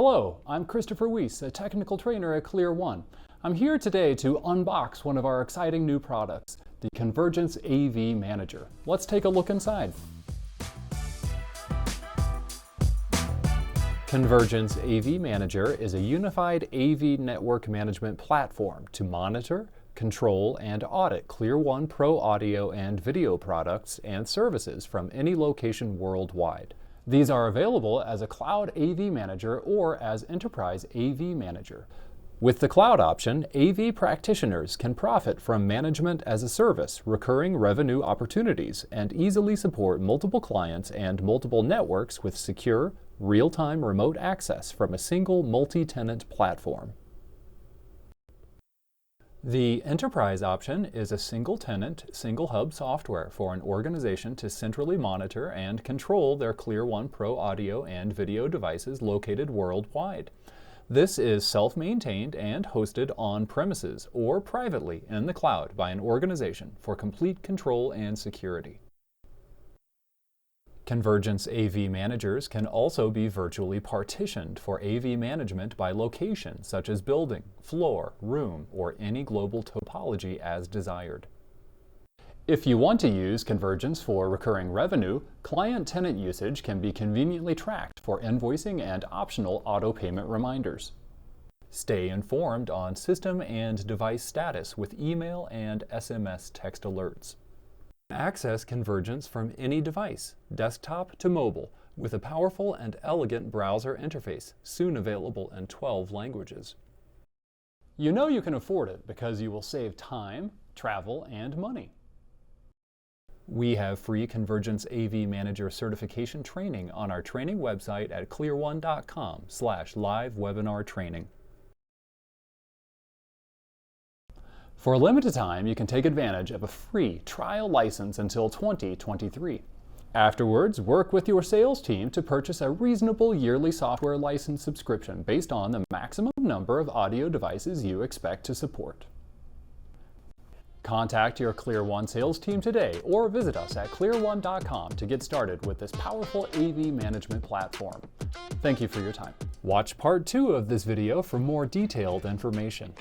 Hello, I'm Christopher Weiss, a technical trainer at ClearOne. I'm here today to unbox one of our exciting new products, the CONVERGENCE AV Manager. Let's take a look inside. CONVERGENCE AV Manager is a unified AV network management platform to monitor, control, and audit ClearOne Pro audio and video products and services from any location worldwide. These are available as a Cloud AV Manager or as Enterprise AV Manager. With the Cloud option, AV practitioners can profit from management as a service, recurring revenue opportunities, and easily support multiple clients and multiple networks with secure, real-time remote access from a single multi-tenant platform. The Enterprise option is a single-tenant, single-hub software for an organization to centrally monitor and control their ClearOne Pro audio and video devices located worldwide. This is self-maintained and hosted on premises or privately in the cloud by an organization for complete control and security. CONVERGENCE AV Managers can also be virtually partitioned for AV management by location, such as building, floor, room, or any global topology as desired. If you want to use CONVERGENCE for recurring revenue, client-tenant usage can be conveniently tracked for invoicing and optional auto-payment reminders. Stay informed on system and device status with email and SMS text alerts. Access CONVERGENCE from any device, desktop to mobile, with a powerful and elegant browser interface, soon available in 12 languages. You know you can afford it because you will save time, travel, and money. We have free CONVERGENCE AV Manager certification training on our training website at clearone.com/live webinar training. For a limited time, you can take advantage of a free trial license until 2023. Afterwards, work with your sales team to purchase a reasonable yearly software license subscription based on the maximum number of audio devices you expect to support. Contact your ClearOne sales team today or visit us at clearone.com to get started with this powerful AV management platform. Thank you for your time. Watch part 2 of this video for more detailed information.